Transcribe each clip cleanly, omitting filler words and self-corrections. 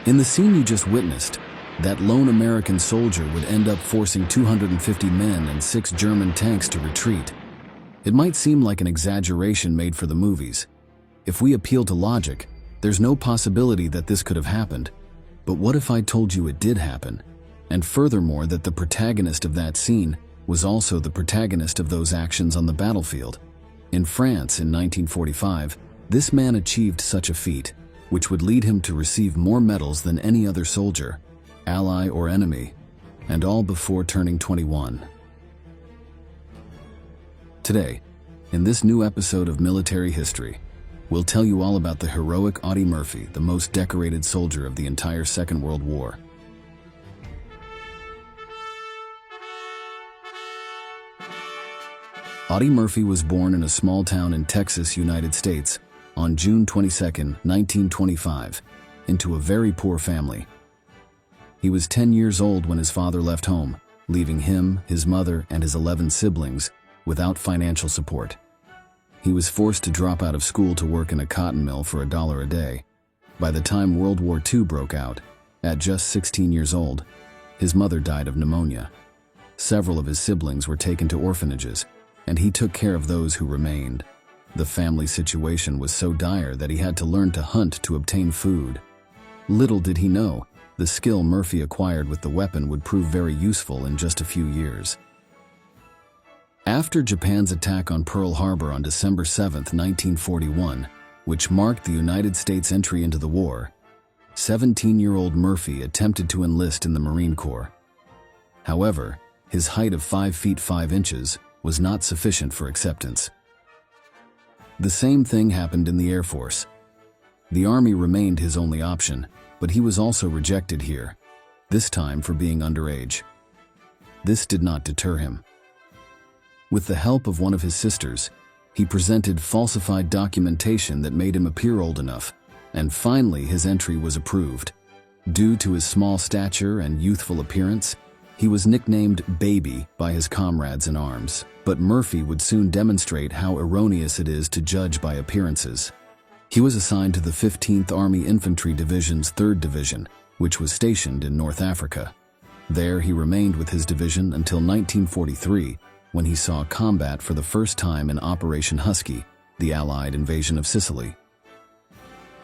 In the scene you just witnessed, that lone American soldier would end up forcing 250 men and 6 German tanks to retreat. It might seem like an exaggeration made for the movies. If we appeal to logic, there's no possibility that this could have happened. But what if I told you it did happen? And furthermore, that the protagonist of that scene was also the protagonist of those actions on the battlefield. In France in 1945, this man achieved such a feat, which would lead him to receive more medals than any other soldier, ally or enemy, and all before turning 21. Today, in this new episode of Military History, we'll tell you all about the heroic Audie Murphy, the most decorated soldier of the entire Second World War. Audie Murphy was born in a small town in Texas, United States, on June 22, 1925, into a very poor family. He was 10 years old when his father left home, leaving him, his mother, and his 11 siblings without financial support. He was forced to drop out of school to work in a cotton mill for $1 a day. By the time World War II broke out, at just 16 years old, his mother died of pneumonia. Several of his siblings were taken to orphanages, and he took care of those who remained. The family situation was so dire that he had to learn to hunt to obtain food. Little did he know, the skill Murphy acquired with the weapon would prove very useful in just a few years. After Japan's attack on Pearl Harbor on December 7, 1941, which marked the United States' entry into the war, 17-year-old Murphy attempted to enlist in the Marine Corps. However, his height of 5 feet 5 inches was not sufficient for acceptance. The same thing happened in the Air Force. The Army remained his only option, but he was also rejected here, this time for being underage. This did not deter him. With the help of one of his sisters, he presented falsified documentation that made him appear old enough, and finally his entry was approved. Due to his small stature and youthful appearance, he was nicknamed Baby by his comrades in arms, but Murphy would soon demonstrate how erroneous it is to judge by appearances. He was assigned to the 15th Army Infantry Division's 3rd Division, which was stationed in North Africa. There he remained with his division until 1943, when he saw combat for the first time in Operation Husky, the Allied invasion of Sicily.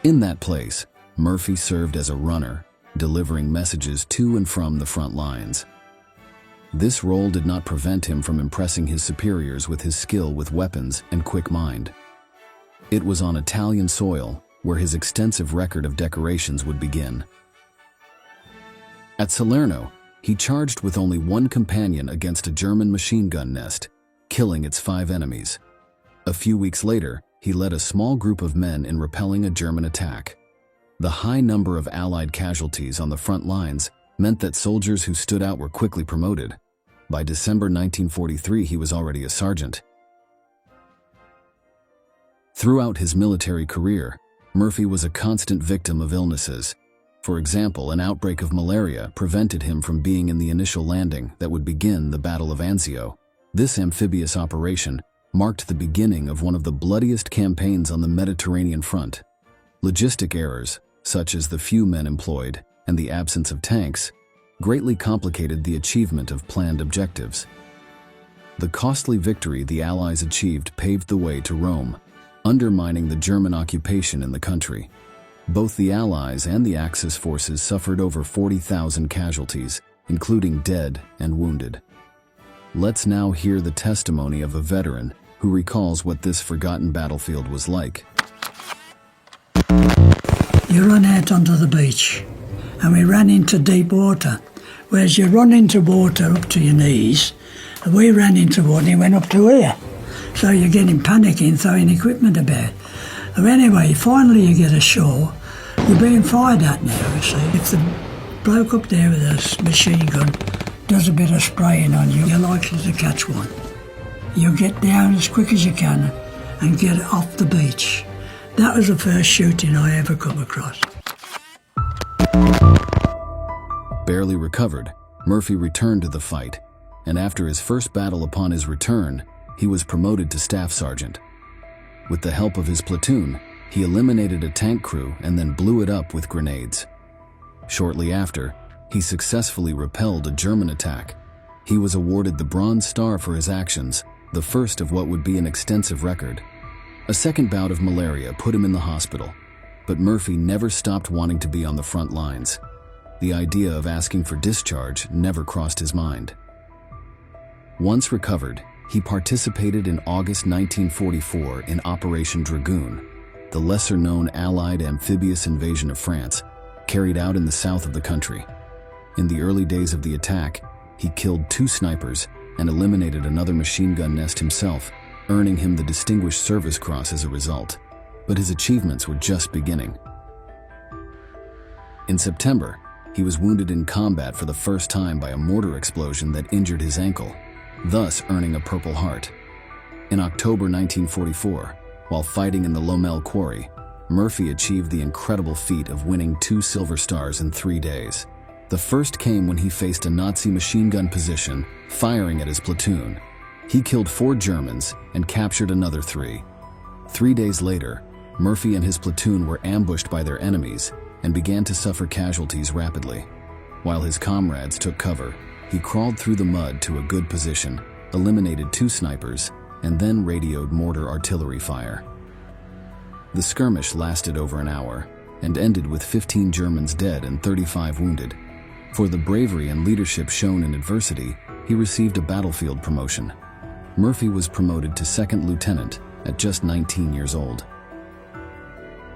In that place, Murphy served as a runner, delivering messages to and from the front lines. This role did not prevent him from impressing his superiors with his skill with weapons and quick mind. It was on Italian soil where his extensive record of decorations would begin. At Salerno, he charged with only one companion against a German machine gun nest, killing its 5 enemies. A few weeks later, he led a small group of men in repelling a German attack. The high number of Allied casualties on the front lines meant that soldiers who stood out were quickly promoted. By December 1943, he was already a sergeant. Throughout his military career, Murphy was a constant victim of illnesses. For example, an outbreak of malaria prevented him from being in the initial landing that would begin the Battle of Anzio. This amphibious operation marked the beginning of one of the bloodiest campaigns on the Mediterranean front. Logistic errors, such as the few men employed and the absence of tanks, greatly complicated the achievement of planned objectives. The costly victory the Allies achieved paved the way to Rome, undermining the German occupation in the country. Both the Allies and the Axis forces suffered over 40,000 casualties, including dead and wounded. Let's now hear the testimony of a veteran who recalls what this forgotten battlefield was like. You run out onto the beach, and we ran into deep water. Whereas you run into water up to your knees, and we ran into water and it went up to here. So you're getting panicking, throwing equipment about. And anyway, finally you get ashore. You're being fired at now, you see. If the bloke up there with a machine gun does a bit of spraying on you, you're likely to catch one. You get down as quick as you can and get off the beach. That was the first shooting I ever come across. Barely recovered, Murphy returned to the fight, and after his first battle upon his return, he was promoted to staff sergeant. With the help of his platoon, he eliminated a tank crew and then blew it up with grenades. Shortly after, he successfully repelled a German attack. He was awarded the Bronze Star for his actions, the first of what would be an extensive record. A second bout of malaria put him in the hospital, but Murphy never stopped wanting to be on the front lines. The idea of asking for discharge never crossed his mind. Once recovered, he participated in August 1944 in Operation Dragoon, the lesser-known Allied amphibious invasion of France, carried out in the south of the country. In the early days of the attack, he killed 2 snipers and eliminated another machine gun nest himself, earning him the Distinguished Service Cross as a result. But his achievements were just beginning. In September, he was wounded in combat for the first time by a mortar explosion that injured his ankle, thus earning a Purple Heart. In October 1944, while fighting in the Lommel Quarry, Murphy achieved the incredible feat of winning 2 Silver Stars in 3 days. The first came when he faced a Nazi machine gun position, firing at his platoon. He killed 4 Germans and captured another 3. 3 days later, Murphy and his platoon were ambushed by their enemies and began to suffer casualties rapidly. While his comrades took cover, he crawled through the mud to a good position, eliminated 2 snipers, and then radioed mortar artillery fire. The skirmish lasted over an hour and ended with 15 Germans dead and 35 wounded. For the bravery and leadership shown in adversity, he received a battlefield promotion. Murphy was promoted to 2nd lieutenant at just 19 years old.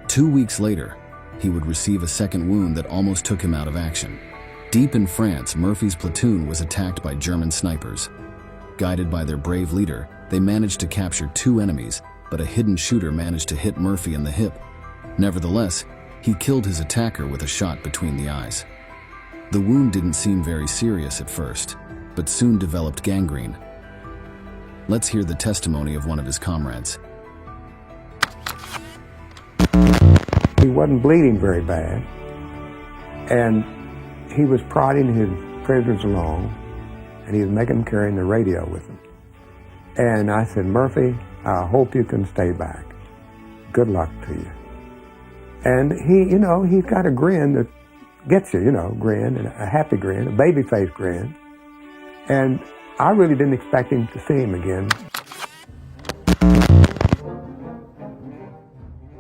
2 weeks later, he would receive a second wound that almost took him out of action. Deep in France, Murphy's platoon was attacked by German snipers. Guided by their brave leader, they managed to capture 2 enemies, but a hidden shooter managed to hit Murphy in the hip. Nevertheless, he killed his attacker with a shot between the eyes. The wound didn't seem very serious at first, but soon developed gangrene. Let's hear the testimony of one of his comrades. He wasn't bleeding very bad, and he was prodding his prisoners along, and he was making them carrying the radio with him. And I said, "Murphy, I hope you can stay back. Good luck to you." And he's got a grin that gets you, grin, and a happy grin, a baby-face grin. And I really didn't expect him to see him again.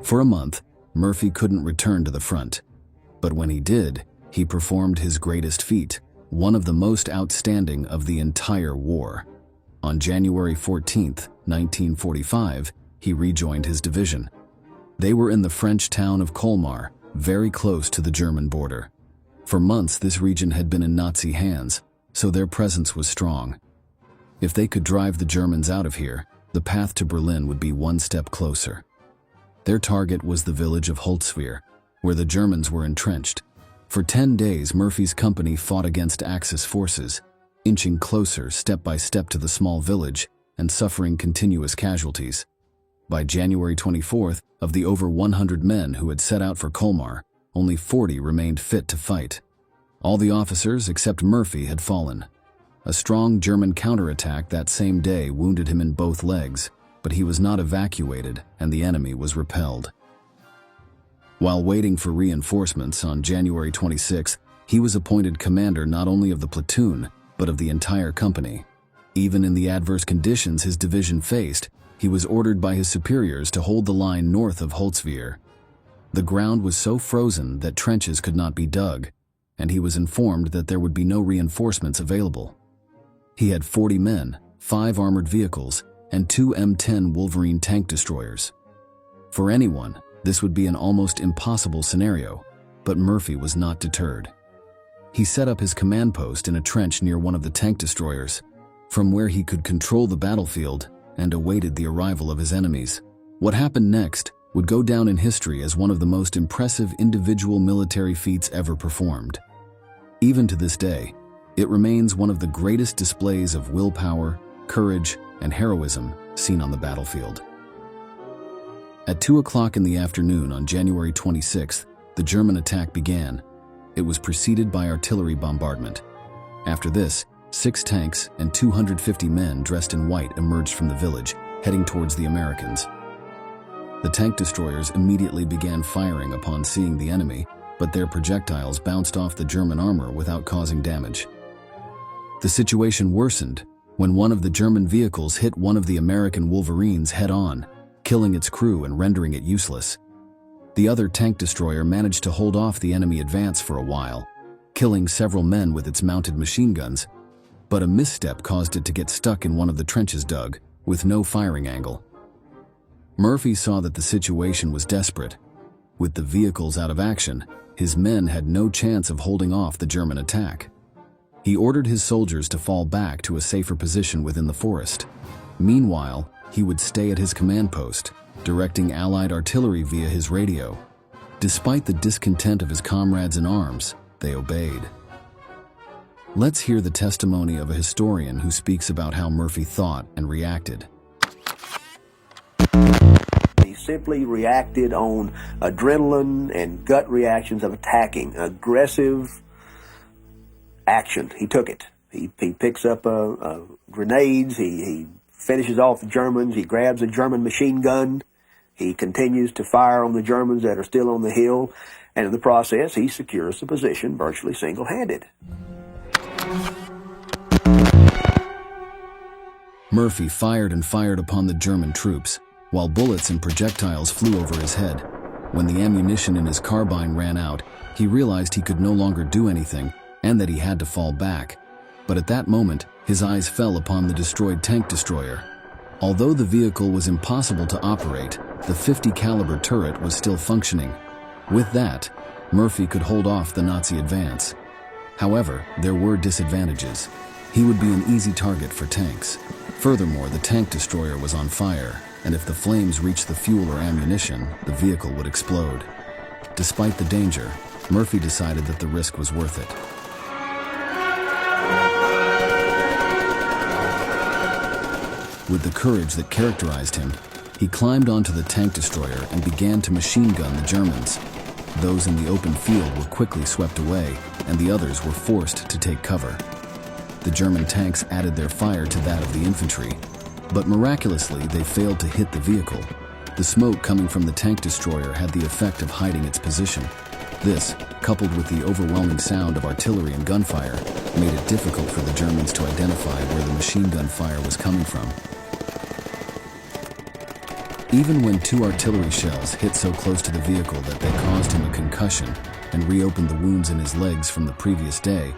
For a month, Murphy couldn't return to the front. But when he did, he performed his greatest feat, one of the most outstanding of the entire war. On January 14, 1945, he rejoined his division. They were in the French town of Colmar, very close to the German border. For months, this region had been in Nazi hands, so their presence was strong. If they could drive the Germans out of here, the path to Berlin would be one step closer. Their target was the village of Holzwihr, where the Germans were entrenched. For 10 days, Murphy's company fought against Axis forces, inching closer step by step to the small village and suffering continuous casualties. By January 24th, of the over 100 men who had set out for Colmar, only 40 remained fit to fight. All the officers except Murphy had fallen. A strong German counterattack that same day wounded him in both legs, but he was not evacuated and the enemy was repelled. While waiting for reinforcements on January 26th, he was appointed commander not only of the platoon, but of the entire company. Even in the adverse conditions his division faced, he was ordered by his superiors to hold the line north of Holzwihr. The ground was so frozen that trenches could not be dug, and he was informed that there would be no reinforcements available. He had 40 men, 5 armored vehicles, and 2 M10 Wolverine tank destroyers. For anyone, this would be an almost impossible scenario, but Murphy was not deterred. He set up his command post in a trench near one of the tank destroyers, from where he could control the battlefield and awaited the arrival of his enemies. What happened next would go down in history as one of the most impressive individual military feats ever performed. Even to this day, it remains one of the greatest displays of willpower, courage, and heroism seen on the battlefield. At 2 o'clock in the afternoon on January 26th, the German attack began. It was preceded by artillery bombardment. After this, 6 tanks and 250 men dressed in white emerged from the village, heading towards the Americans. The tank destroyers immediately began firing upon seeing the enemy, but their projectiles bounced off the German armor without causing damage. The situation worsened when one of the German vehicles hit one of the American Wolverines head-on, killing its crew and rendering it useless. The other tank destroyer managed to hold off the enemy advance for a while, killing several men with its mounted machine guns, but a misstep caused it to get stuck in one of the trenches dug, with no firing angle. Murphy saw that the situation was desperate. With the vehicles out of action, his men had no chance of holding off the German attack. He ordered his soldiers to fall back to a safer position within the forest. Meanwhile, he would stay at his command post, directing Allied artillery via his radio. Despite the discontent of his comrades in arms, they obeyed. Let's hear the testimony of a historian who speaks about how Murphy thought and reacted. He simply reacted on adrenaline and gut reactions of attacking, aggressive action. He took it. He picks up grenades, he finishes off the Germans, he grabs a German machine gun, he continues to fire on the Germans that are still on the hill, and in the process he secures the position virtually single-handed. Murphy fired and fired upon the German troops, while bullets and projectiles flew over his head. When the ammunition in his carbine ran out, he realized he could no longer do anything and that he had to fall back. But at that moment, his eyes fell upon the destroyed tank destroyer. Although the vehicle was impossible to operate, the .50 caliber turret was still functioning. With that, Murphy could hold off the Nazi advance. However, there were disadvantages. He would be an easy target for tanks. Furthermore, the tank destroyer was on fire, and if the flames reached the fuel or ammunition, the vehicle would explode. Despite the danger, Murphy decided that the risk was worth it. With the courage that characterized him, he climbed onto the tank destroyer and began to machine gun the Germans. Those in the open field were quickly swept away, and the others were forced to take cover. The German tanks added their fire to that of the infantry, but miraculously they failed to hit the vehicle. The smoke coming from the tank destroyer had the effect of hiding its position. This, coupled with the overwhelming sound of artillery and gunfire, made it difficult for the Germans to identify where the machine gun fire was coming from. Even when 2 artillery shells hit so close to the vehicle that they caused him a concussion and reopened the wounds in his legs from the previous day,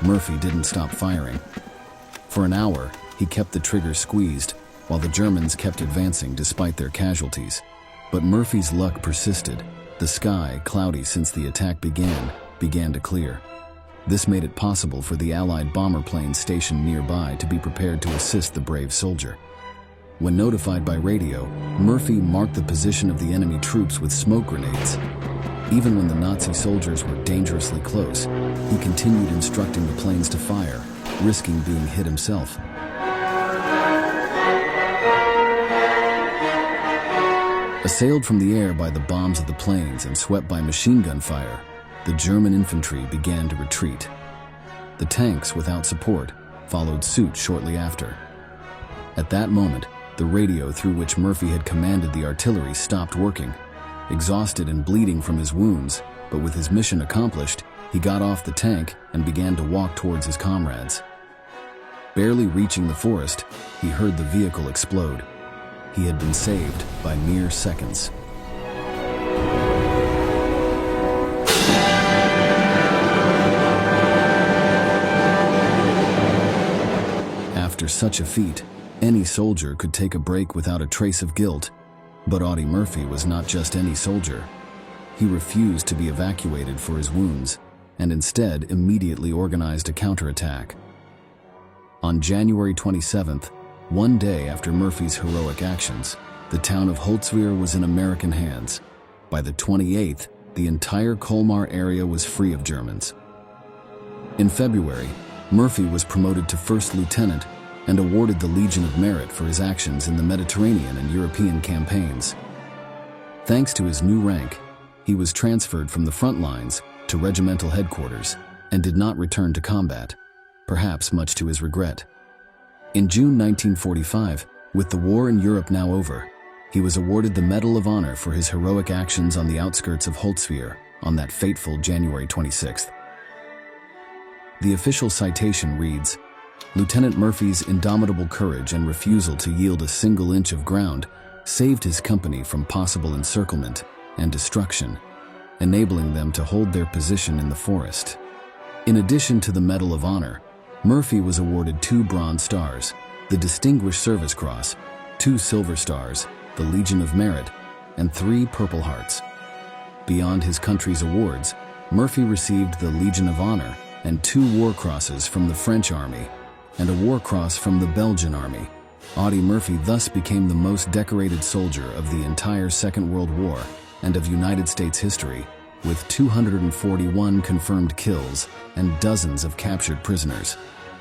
Murphy didn't stop firing. For an hour, he kept the trigger squeezed, while the Germans kept advancing despite their casualties. But Murphy's luck persisted. The sky, cloudy since the attack began to clear. This made it possible for the Allied bomber planes stationed nearby to be prepared to assist the brave soldier. When notified by radio, Murphy marked the position of the enemy troops with smoke grenades. Even when the Nazi soldiers were dangerously close, he continued instructing the planes to fire, risking being hit himself. Assailed from the air by the bombs of the planes and swept by machine gun fire, the German infantry began to retreat. The tanks, without support, followed suit shortly after. At that moment, the radio through which Murphy had commanded the artillery stopped working. Exhausted and bleeding from his wounds, but with his mission accomplished, he got off the tank and began to walk towards his comrades. Barely reaching the forest, he heard the vehicle explode. He had been saved by mere seconds. After such a feat, any soldier could take a break without a trace of guilt. But Audie Murphy was not just any soldier. He refused to be evacuated for his wounds, and instead immediately organized a counterattack. On January 27th, one day after Murphy's heroic actions, the town of Holzwihr was in American hands. By the 28th, the entire Colmar area was free of Germans. In February, Murphy was promoted to first lieutenant and awarded the Legion of Merit for his actions in the Mediterranean and European campaigns. Thanks to his new rank, he was transferred from the front lines to regimental headquarters and did not return to combat, perhaps much to his regret. In June 1945, with the war in Europe now over, he was awarded the Medal of Honor for his heroic actions on the outskirts of Holzwihr, on that fateful January 26th. The official citation reads, "Lieutenant Murphy's indomitable courage and refusal to yield a single inch of ground saved his company from possible encirclement and destruction, enabling them to hold their position in the forest." In addition to the Medal of Honor, Murphy was awarded 2 Bronze Stars, the Distinguished Service Cross, 2 Silver Stars, the Legion of Merit, and 3 Purple Hearts. Beyond his country's awards, Murphy received the Legion of Honor and 2 War Crosses from the French Army and a War Cross from the Belgian Army. Audie Murphy thus became the most decorated soldier of the entire Second World War and of United States history, with 241 confirmed kills and dozens of captured prisoners.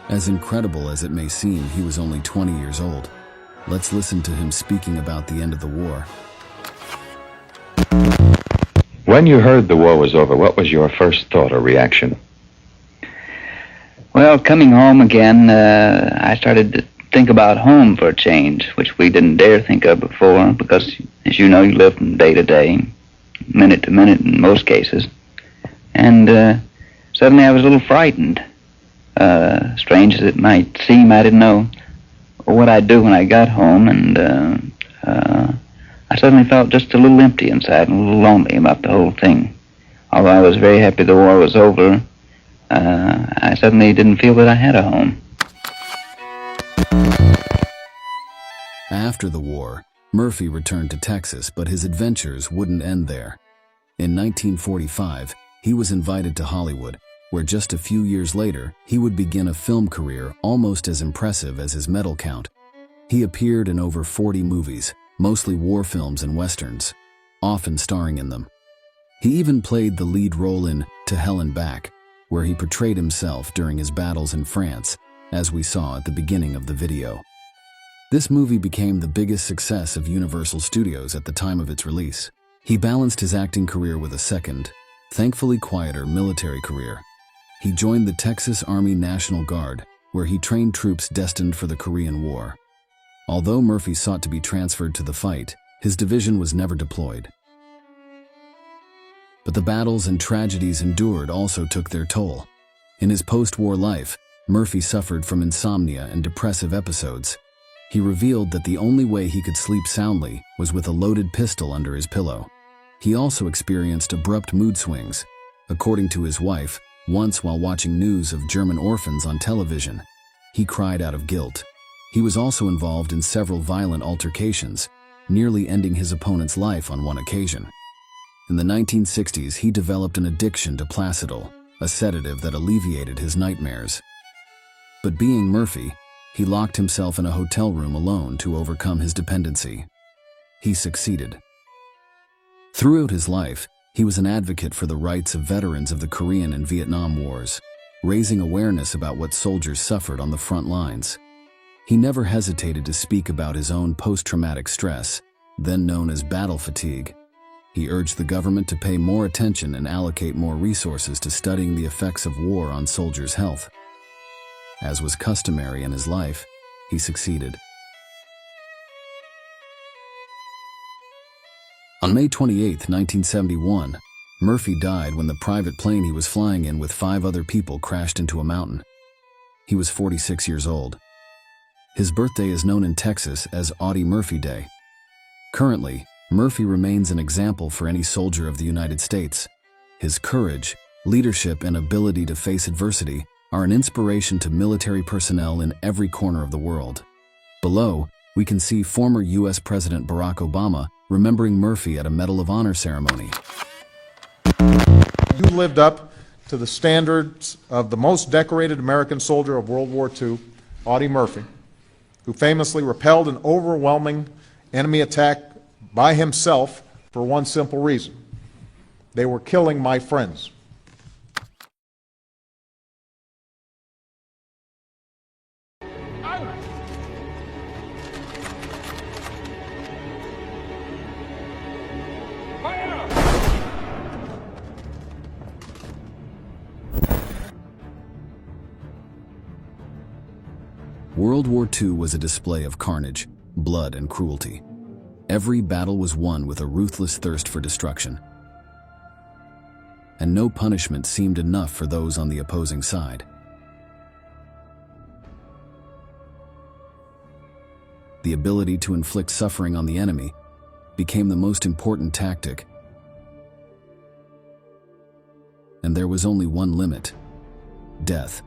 As incredible as it may seem, he was only 20 years old. Let's listen to him speaking about the end of the war. When you heard the war was over, what was your first thought or reaction? Well, coming home again, I started to think about home for a change, which we didn't dare think of before because, as you know, you live from day to day, minute to minute in most cases. And suddenly I was a little frightened. Strange as it might seem, I didn't know what I'd do when I got home, and I suddenly felt just a little empty inside and a little lonely about the whole thing. Although I was very happy the war was over, I suddenly didn't feel that I had a home. After the war, Murphy returned to Texas, but his adventures wouldn't end there. In 1945, he was invited to Hollywood, where just a few years later, he would begin a film career almost as impressive as his medal count. He appeared in over 40 movies, mostly war films and westerns, often starring in them. He even played the lead role in To Hell and Back, where he portrayed himself during his battles in France, as we saw at the beginning of the video. This movie became the biggest success of Universal Studios at the time of its release. He balanced his acting career with a second, thankfully quieter military career. He joined the Texas Army National Guard, where he trained troops destined for the Korean War. Although Murphy sought to be transferred to the fight, his division was never deployed. But the battles and tragedies endured also took their toll. In his post-war life, Murphy suffered from insomnia and depressive episodes. He revealed that the only way he could sleep soundly was with a loaded pistol under his pillow. He also experienced abrupt mood swings. According to his wife, once while watching news of German orphans on television, he cried out of guilt. He was also involved in several violent altercations, nearly ending his opponent's life on one occasion. In the 1960s, he developed an addiction to Placidil, a sedative that alleviated his nightmares. But being Murphy, he locked himself in a hotel room alone to overcome his dependency. He succeeded. Throughout his life, he was an advocate for the rights of veterans of the Korean and Vietnam Wars, raising awareness about what soldiers suffered on the front lines. He never hesitated to speak about his own post-traumatic stress, then known as battle fatigue. He urged the government to pay more attention and allocate more resources to studying the effects of war on soldiers' health. As was customary in his life, he succeeded. On May 28, 1971, Murphy died when the private plane he was flying in with 5 other people crashed into a mountain. He was 46 years old. His birthday is known in Texas as Audie Murphy Day. Currently, Murphy remains an example for any soldier of the United States. His courage, leadership, and ability to face adversity are an inspiration to military personnel in every corner of the world. Below, we can see former U.S. President Barack Obama remembering Murphy at a Medal of Honor ceremony. You lived up to the standards of the most decorated American soldier of World War II, Audie Murphy, who famously repelled an overwhelming enemy attack by himself for one simple reason: they were killing my friends. World War II was a display of carnage, blood, and cruelty. Every battle was won with a ruthless thirst for destruction. and no punishment seemed enough for those on the opposing side. The ability to inflict suffering on the enemy became the most important tactic, and there was only one limit: death.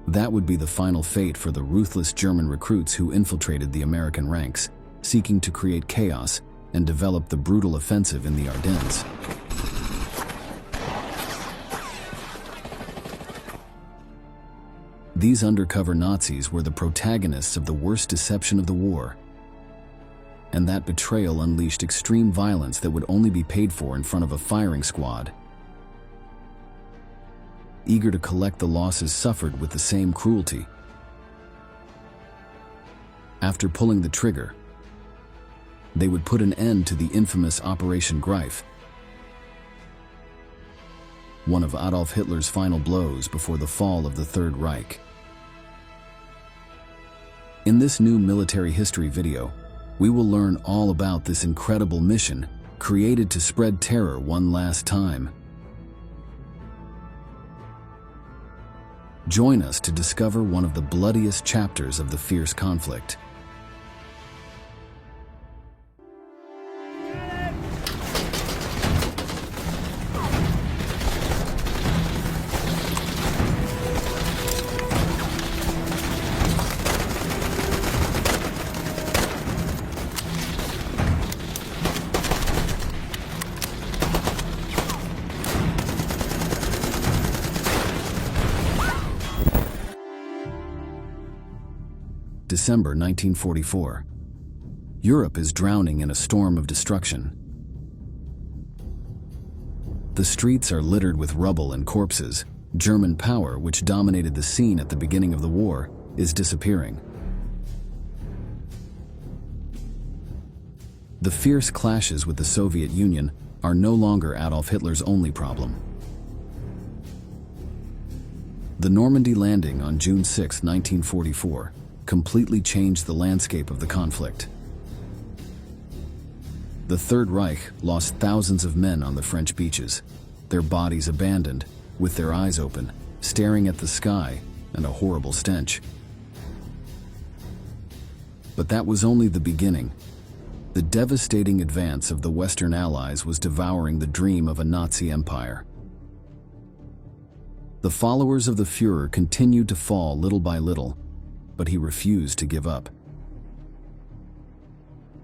That would be the final fate for the ruthless German recruits who infiltrated the American ranks, seeking to create chaos and develop the brutal offensive in the Ardennes. These undercover Nazis were the protagonists of the worst deception of the war, and that betrayal unleashed extreme violence that would only be paid for in front of a firing squad, eager to collect the losses suffered with the same cruelty. After pulling the trigger, they would put an end to the infamous Operation Greif, one of Adolf Hitler's final blows before the fall of the Third Reich. In this new military history video, we will learn all about this incredible mission created to spread terror one last time. Join us to discover one of the bloodiest chapters of the fierce conflict. December 1944. Europe is drowning in a storm of destruction. The streets are littered with rubble and corpses. German power, which dominated the scene at the beginning of the war, is disappearing. The fierce clashes with the Soviet Union are no longer Adolf Hitler's only problem. The Normandy landing on June 6, 1944, completely changed the landscape of the conflict. The Third Reich lost thousands of men on the French beaches, their bodies abandoned, with their eyes open, staring at the sky and a horrible stench. But that was only the beginning. The devastating advance of the Western Allies was devouring the dream of a Nazi empire. The followers of the Führer continued to fall little by little, but he refused to give up.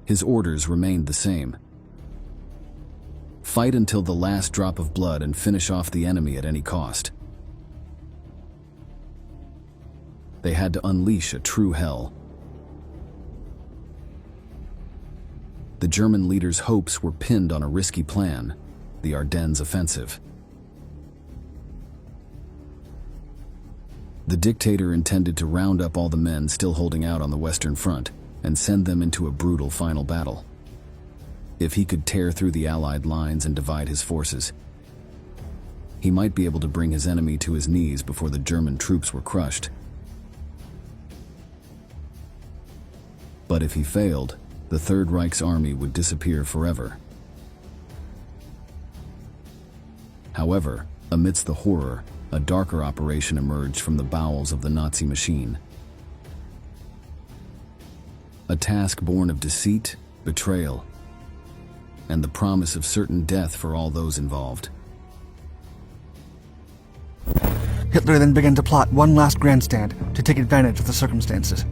His orders remained the same: fight until the last drop of blood and finish off the enemy at any cost. They had to unleash a true hell. The German leaders' hopes were pinned on a risky plan: the Ardennes offensive. The dictator intended to round up all the men still holding out on the Western Front and send them into a brutal final battle. If he could tear through the Allied lines and divide his forces, he might be able to bring his enemy to his knees before the German troops were crushed. But if he failed, the Third Reich's army would disappear forever. However, amidst the horror, a darker operation emerged from the bowels of the Nazi machine. A task born of deceit, betrayal, and the promise of certain death for all those involved. Hitler then began to plot one last grandstand to take advantage of the circumstances.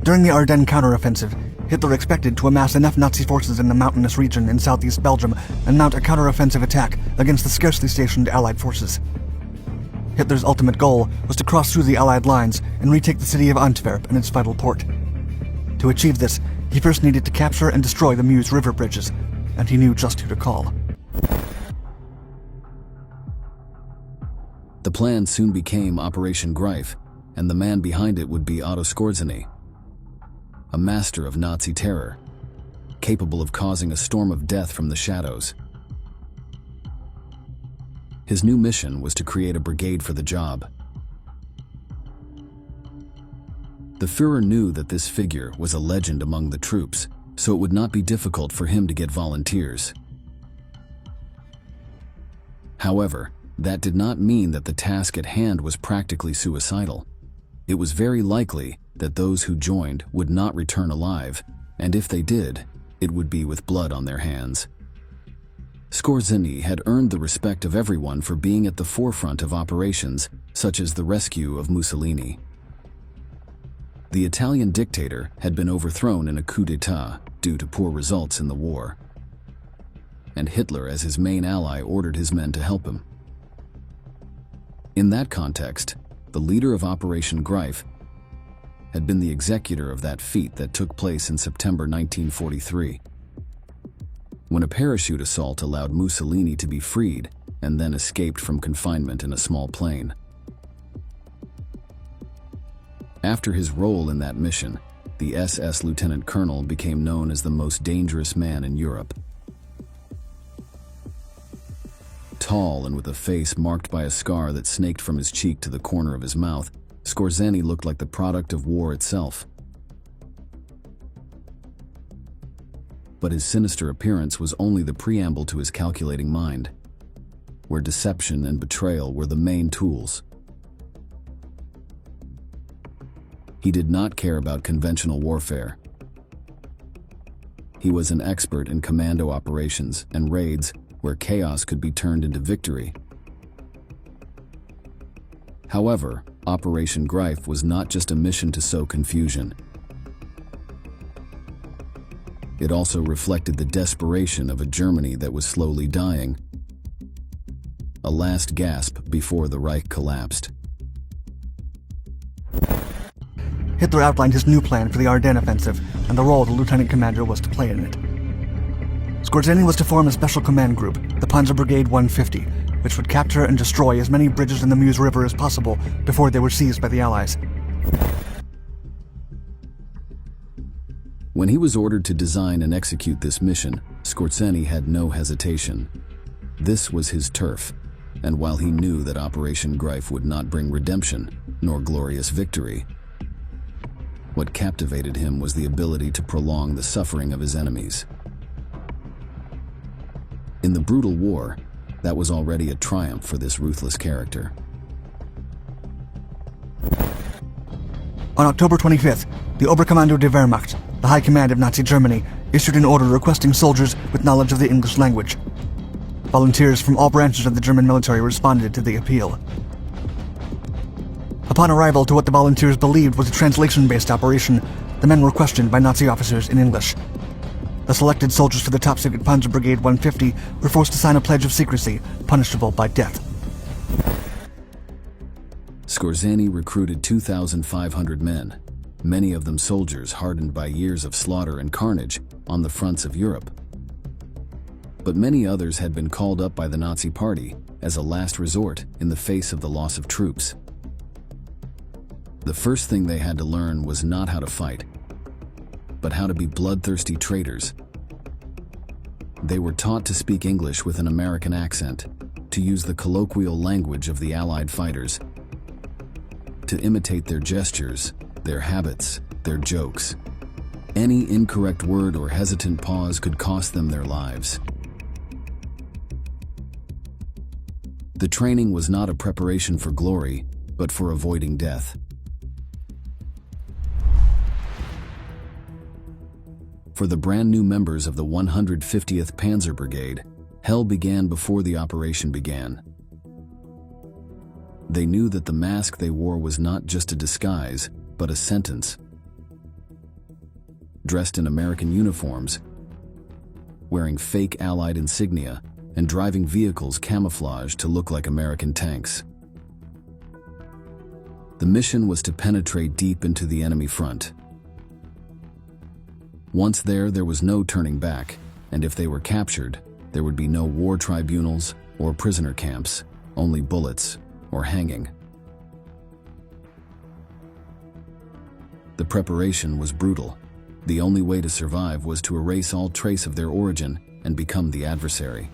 During the Ardennes counteroffensive, Hitler expected to amass enough Nazi forces in the mountainous region in southeast Belgium and mount a counteroffensive attack against the scarcely stationed Allied forces. Hitler's ultimate goal was to cross through the Allied lines and retake the city of Antwerp and its vital port. To achieve this, he first needed to capture and destroy the Meuse River bridges, and he knew just who to call. The plan soon became Operation Greif, and the man behind it would be Otto Skorzeny, a master of Nazi terror, capable of causing a storm of death from the shadows. His new mission was to create a brigade for the job. The Führer knew that this figure was a legend among the troops, so it would not be difficult for him to get volunteers. However, that did not mean that the task at hand was practically suicidal. It was very likely that those who joined would not return alive, and if they did, it would be with blood on their hands. Scorzini had earned the respect of everyone for being at the forefront of operations such as the rescue of Mussolini. The Italian dictator had been overthrown in a coup d'etat due to poor results in the war, and Hitler, as his main ally, ordered his men to help him. In that context, the leader of Operation Greif had been the executor of that feat that took place in September 1943, when a parachute assault allowed Mussolini to be freed and then escaped from confinement in a small plane. After his role in that mission, the SS lieutenant colonel became known as the most dangerous man in Europe. Tall and with a face marked by a scar that snaked from his cheek to the corner of his mouth, Scorzini looked like the product of war itself. But his sinister appearance was only the preamble to his calculating mind, where deception and betrayal were the main tools. He did not care about conventional warfare. He was an expert in commando operations and raids where chaos could be turned into victory. However, Operation Greif was not just a mission to sow confusion. It also reflected the desperation of a Germany that was slowly dying, a last gasp before the Reich collapsed. Hitler outlined his new plan for the Ardennes offensive and the role the lieutenant commander was to play in it. Scorzini was to form a special command group, the Panzer Brigade 150, which would capture and destroy as many bridges in the Meuse River as possible before they were seized by the Allies. When he was ordered to design and execute this mission, Scorzini had no hesitation. This was his turf, and while he knew that Operation Greif would not bring redemption nor glorious victory, what captivated him was the ability to prolong the suffering of his enemies. In the brutal war, that was already a triumph for this ruthless character. On October 25th, the Oberkommando der Wehrmacht, the High Command of Nazi Germany, issued an order requesting soldiers with knowledge of the English language. Volunteers from all branches of the German military responded to the appeal. Upon arrival to what the volunteers believed was a translation-based operation, the men were questioned by Nazi officers in English. The selected soldiers for the top-secret Panzer Brigade 150 were forced to sign a pledge of secrecy, punishable by death. Scorzini recruited 2,500 men, many of them soldiers hardened by years of slaughter and carnage on the fronts of Europe. But many others had been called up by the Nazi Party as a last resort in the face of the loss of troops. The first thing they had to learn was not how to fight, but how to be bloodthirsty traitors. They were taught to speak English with an American accent, to use the colloquial language of the Allied fighters, to imitate their gestures, their habits, their jokes. Any incorrect word or hesitant pause could cost them their lives. The training was not a preparation for glory, but for avoiding death. For the brand new members of the 150th Panzer Brigade, hell began before the operation began. They knew that the mask they wore was not just a disguise, but a sentence. Dressed in American uniforms, wearing fake Allied insignia, and driving vehicles camouflaged to look like American tanks. The mission was to penetrate deep into the enemy front. Once there was no turning back, and if they were captured, there would be no war tribunals or prisoner camps, only bullets or hanging. The preparation was brutal. The only way to survive was to erase all trace of their origin and become the adversary.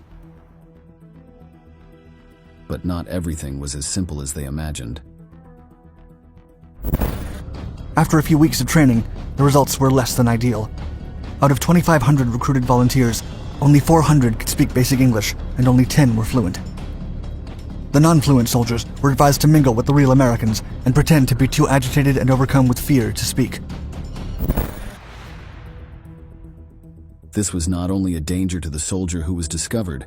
But not everything was as simple as they imagined. After a few weeks of training, the results were less than ideal. Out of 2,500 recruited volunteers, only 400 could speak basic English, and only 10 were fluent. The non-fluent soldiers were advised to mingle with the real Americans and pretend to be too agitated and overcome with fear to speak. This was not only a danger to the soldier who was discovered,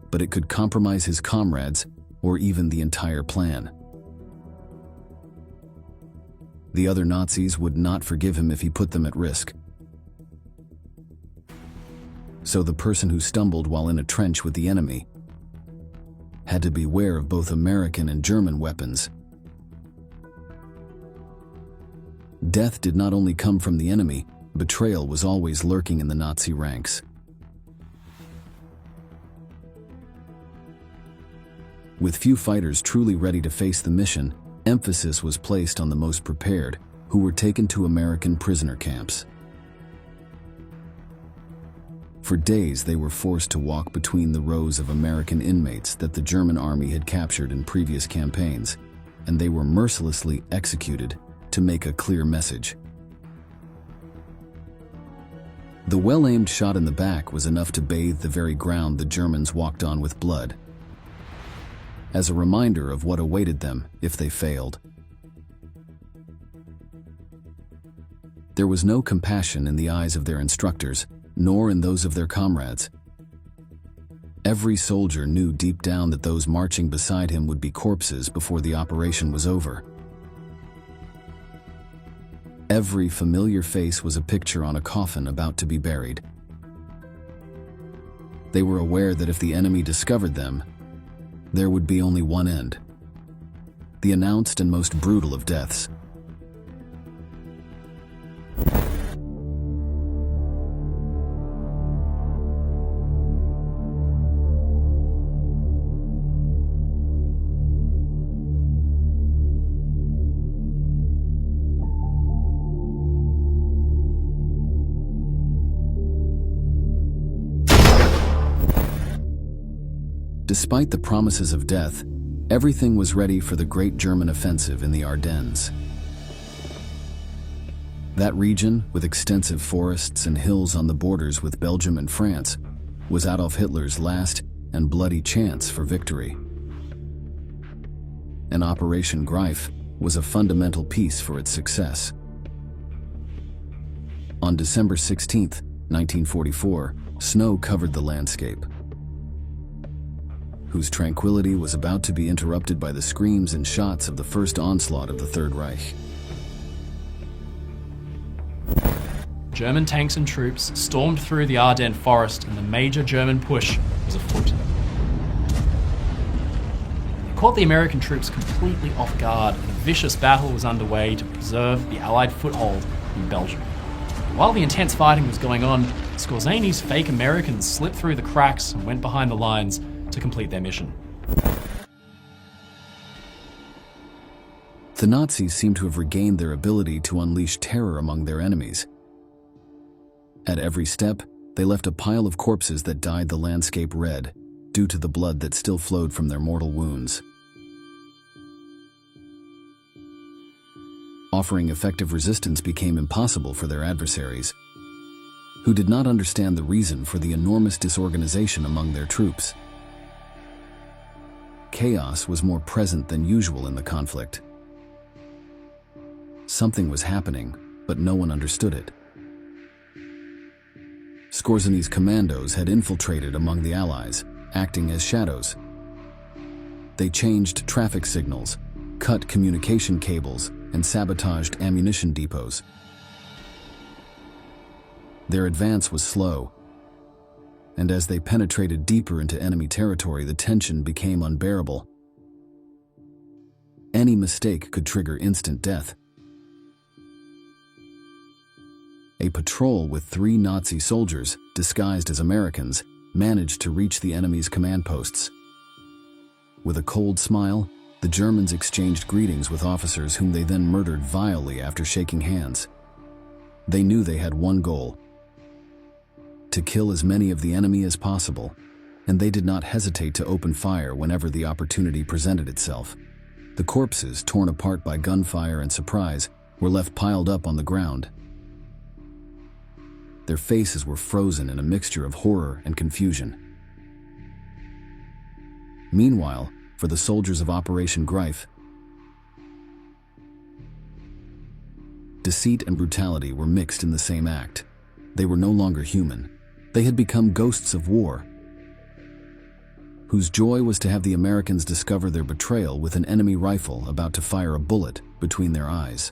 but it could compromise his comrades or even the entire plan. The other Nazis would not forgive him if he put them at risk. So the person who stumbled while in a trench with the enemy had to beware of both American and German weapons. Death did not only come from the enemy, betrayal was always lurking in the Nazi ranks. With few fighters truly ready to face the mission, emphasis was placed on the most prepared, who were taken to American prisoner camps. For days they were forced to walk between the rows of American inmates that the German army had captured in previous campaigns, and they were mercilessly executed to make a clear message. The well-aimed shot in the back was enough to bathe the very ground the Germans walked on with blood, as a reminder of what awaited them if they failed. There was no compassion in the eyes of their instructors, nor in those of their comrades. Every soldier knew deep down that those marching beside him would be corpses before the operation was over. Every familiar face was a picture on a coffin about to be buried. They were aware that if the enemy discovered them, there would be only one end: the announced and most brutal of deaths. Despite the promises of death, everything was ready for the great German offensive in the Ardennes. That region, with extensive forests and hills on the borders with Belgium and France, was Adolf Hitler's last and bloody chance for victory. And Operation Greif was a fundamental piece for its success. On December 16, 1944, snow covered the landscape, whose tranquility was about to be interrupted by the screams and shots of the first onslaught of the Third Reich. German tanks and troops stormed through the Ardennes forest, and the major German push was afoot. They caught the American troops completely off guard, and a vicious battle was underway to preserve the Allied foothold in Belgium. While the intense fighting was going on, Skorzany's fake Americans slipped through the cracks and went behind the lines to complete their mission. The Nazis seemed to have regained their ability to unleash terror among their enemies. At every step, they left a pile of corpses that dyed the landscape red, due to the blood that still flowed from their mortal wounds. Offering effective resistance became impossible for their adversaries, who did not understand the reason for the enormous disorganization among their troops. Chaos was more present than usual in the conflict. Something was happening, but no one understood it. Skorzany's commandos had infiltrated among the Allies, acting as shadows. They changed traffic signals, cut communication cables, and sabotaged ammunition depots. Their advance was slow, and as they penetrated deeper into enemy territory, the tension became unbearable. Any mistake could trigger instant death. A patrol with 3 Nazi soldiers, disguised as Americans, managed to reach the enemy's command posts. With a cold smile, the Germans exchanged greetings with officers whom they then murdered vilely after shaking hands. They knew they had one goal: to kill as many of the enemy as possible, and they did not hesitate to open fire whenever the opportunity presented itself. The corpses, torn apart by gunfire and surprise, were left piled up on the ground. Their faces were frozen in a mixture of horror and confusion. Meanwhile, for the soldiers of Operation Greif. Deceit and brutality were mixed in the same act. They were no longer human. They had become ghosts of war, whose joy was to have the Americans discover their betrayal with an enemy rifle about to fire a bullet between their eyes.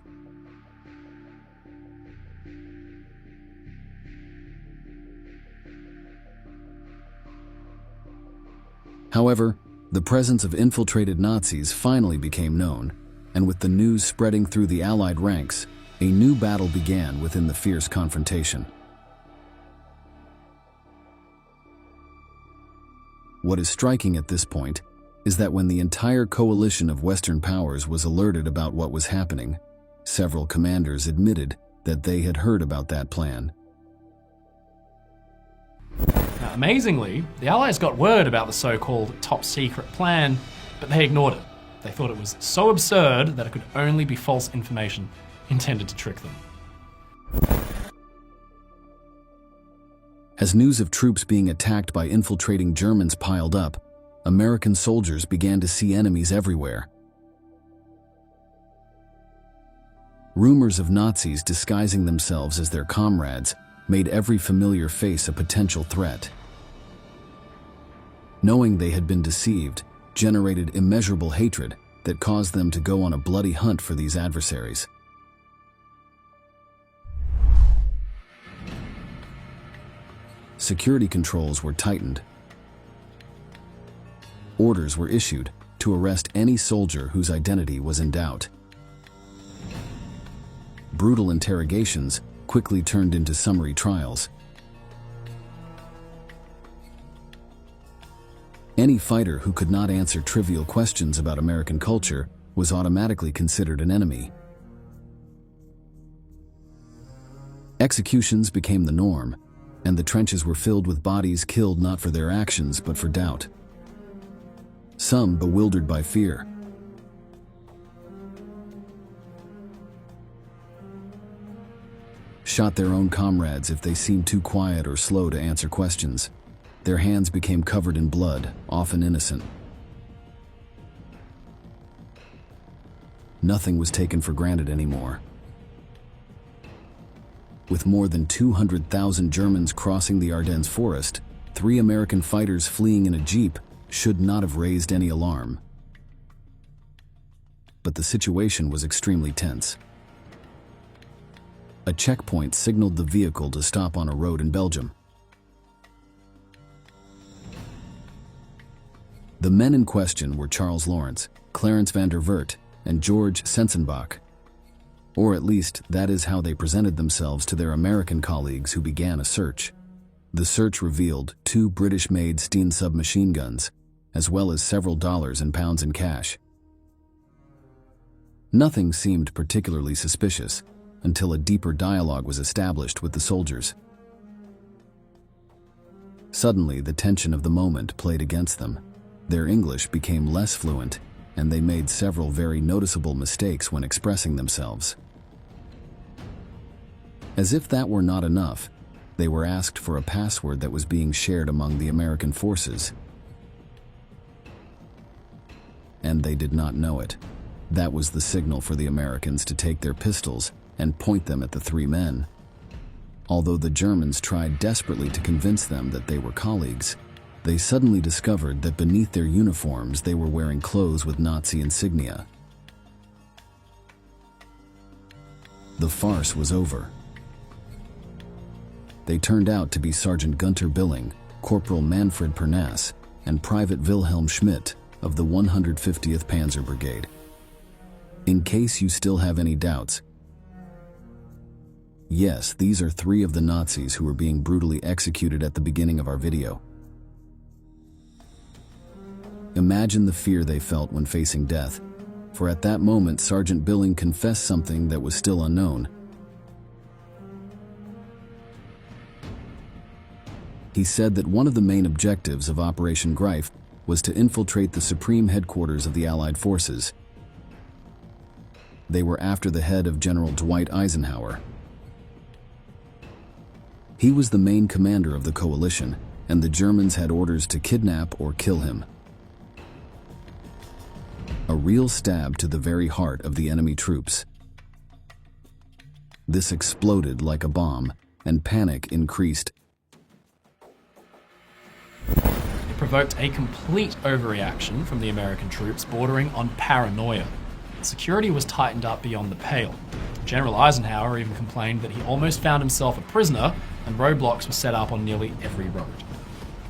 However, the presence of infiltrated Nazis finally became known, and with the news spreading through the Allied ranks, a new battle began within the fierce confrontation. What is striking at this point is that when the entire coalition of Western powers was alerted about what was happening, several commanders admitted that they had heard about that plan. Now, amazingly, the Allies got word about the so-called top-secret plan, but they ignored it. They thought it was so absurd that it could only be false information intended to trick them. As news of troops being attacked by infiltrating Germans piled up, American soldiers began to see enemies everywhere. Rumors of Nazis disguising themselves as their comrades made every familiar face a potential threat. Knowing they had been deceived generated immeasurable hatred that caused them to go on a bloody hunt for these adversaries. Security controls were tightened. Orders were issued to arrest any soldier whose identity was in doubt. Brutal interrogations quickly turned into summary trials. Any fighter who could not answer trivial questions about American culture was automatically considered an enemy. Executions became the norm, and the trenches were filled with bodies killed not for their actions but for doubt. Some bewildered by fear. Shot their own comrades if they seemed too quiet or slow to answer questions. Their hands became covered in blood, often innocent. Nothing was taken for granted anymore. With more than 200,000 Germans crossing the Ardennes forest, 3 American fighters fleeing in a jeep should not have raised any alarm. But the situation was extremely tense. A checkpoint signaled the vehicle to stop on a road in Belgium. The men in question were Charles Lawrence, Clarence van der Weert, and George Sensenbach. Or at least, that is how they presented themselves to their American colleagues who began a search. The search revealed 2 British-made Steen submachine guns, as well as several dollars and pounds in cash. Nothing seemed particularly suspicious until a deeper dialogue was established with the soldiers. Suddenly, the tension of the moment played against them. Their English became less fluent, and they made several very noticeable mistakes when expressing themselves. As if that were not enough, they were asked for a password that was being shared among the American forces. And they did not know it. That was the signal for the Americans to take their pistols and point them at the 3 men. Although the Germans tried desperately to convince them that they were colleagues, they suddenly discovered that beneath their uniforms they were wearing clothes with Nazi insignia. The farce was over. They turned out to be Sergeant Gunter Billing, Corporal Manfred Pernass, and Private Wilhelm Schmidt of the 150th Panzer Brigade. In case you still have any doubts, yes, these are 3 of the Nazis who were being brutally executed at the beginning of our video. Imagine the fear they felt when facing death, for at that moment Sergeant Billing confessed something that was still unknown. He said that one of the main objectives of Operation Greif was to infiltrate the supreme headquarters of the Allied forces. They were after the head of General Dwight Eisenhower. He was the main commander of the coalition, and the Germans had orders to kidnap or kill him. a real stab to the very heart of the enemy troops. This exploded like a bomb, and panic increased. It provoked a complete overreaction from the American troops, bordering on paranoia. Security was tightened up beyond the pale. General Eisenhower even complained that he almost found himself a prisoner, and roadblocks were set up on nearly every road.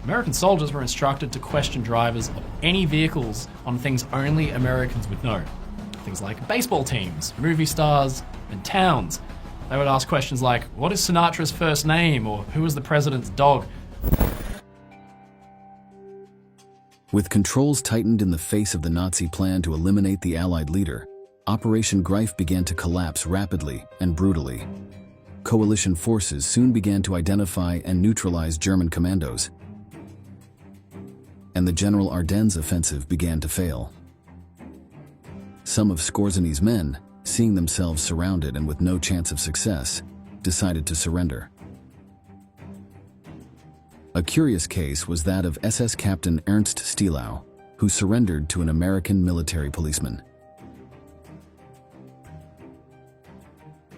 American soldiers were instructed to question drivers of any vehicles on things only Americans would know. Things like baseball teams, movie stars, and towns. They would ask questions like, what is Sinatra's first name, or who is the president's dog? With controls tightened in the face of the Nazi plan to eliminate the Allied leader, Operation Greif began to collapse rapidly and brutally. Coalition forces soon began to identify and neutralize German commandos, and the General Ardennes offensive began to fail. Some of Skorzny's men, seeing themselves surrounded and with no chance of success, decided to surrender. A curious case was that of SS Captain Ernst Stielau, who surrendered to an American military policeman.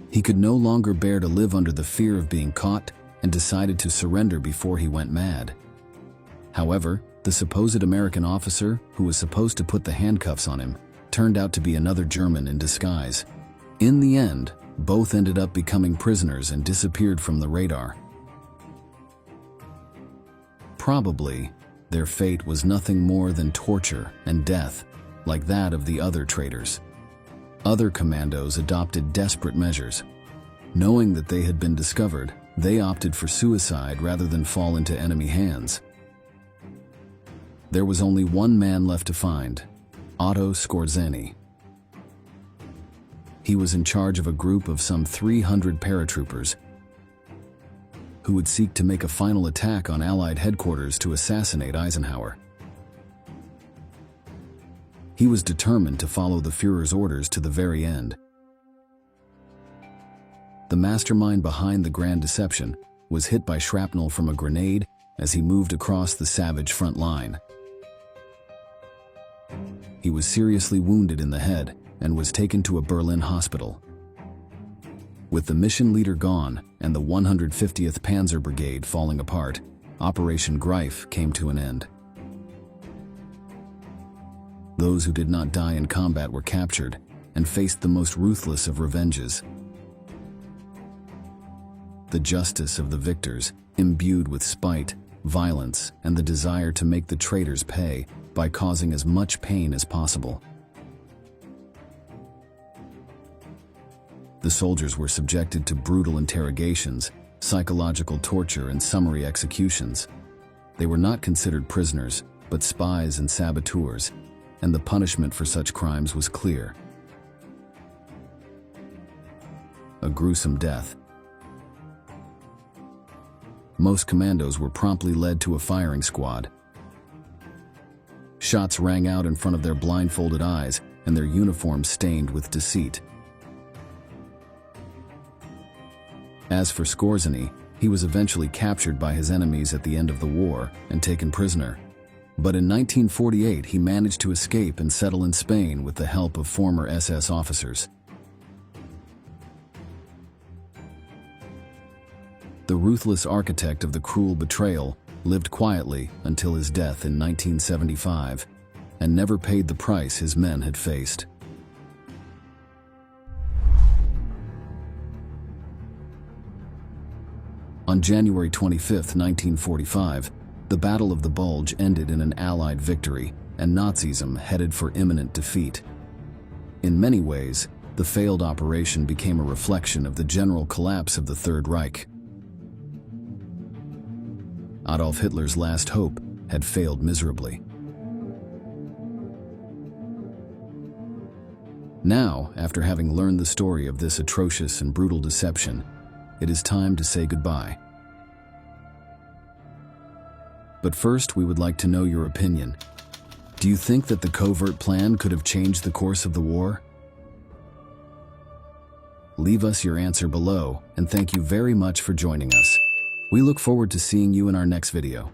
He could no longer bear to live under the fear of being caught and decided to surrender before he went mad. However, the supposed American officer, who was supposed to put the handcuffs on him, turned out to be another German in disguise. In the end, both ended up becoming prisoners and disappeared from the radar. Probably, their fate was nothing more than torture and death, like that of the other traitors. Other commandos adopted desperate measures. Knowing that they had been discovered, they opted for suicide rather than fall into enemy hands. There was only one man left to find, Otto Skorzeny. He was in charge of a group of some 300 paratroopers who would seek to make a final attack on Allied headquarters to assassinate Eisenhower. He was determined to follow the Führer's orders to the very end. The mastermind behind the grand deception was hit by shrapnel from a grenade as he moved across the savage front line. He was seriously wounded in the head and was taken to a Berlin hospital. With the mission leader gone and the 150th Panzer Brigade falling apart, Operation Greif came to an end. Those who did not die in combat were captured and faced the most ruthless of revenges. The justice of the victors, imbued with spite, violence, and the desire to make the traitors pay by causing as much pain as possible. The soldiers were subjected to brutal interrogations, psychological torture, and summary executions. They were not considered prisoners, but spies and saboteurs, and the punishment for such crimes was clear: a gruesome death. Most commandos were promptly led to a firing squad. Shots rang out in front of their blindfolded eyes, and their uniforms stained with deceit. As for Skorzeny, he was eventually captured by his enemies at the end of the war and taken prisoner. But in 1948, he managed to escape and settle in Spain with the help of former SS officers. The ruthless architect of the cruel betrayal lived quietly until his death in 1975 and never paid the price his men had faced. On January 25, 1945, the Battle of the Bulge ended in an Allied victory, and Nazism headed for imminent defeat. In many ways, the failed operation became a reflection of the general collapse of the Third Reich. Adolf Hitler's last hope had failed miserably. Now, after having learned the story of this atrocious and brutal deception, it is time to say goodbye. But first, we would like to know your opinion. Do you think that the covert plan could have changed the course of the war? Leave us your answer below, and thank you very much for joining us. We look forward to seeing you in our next video.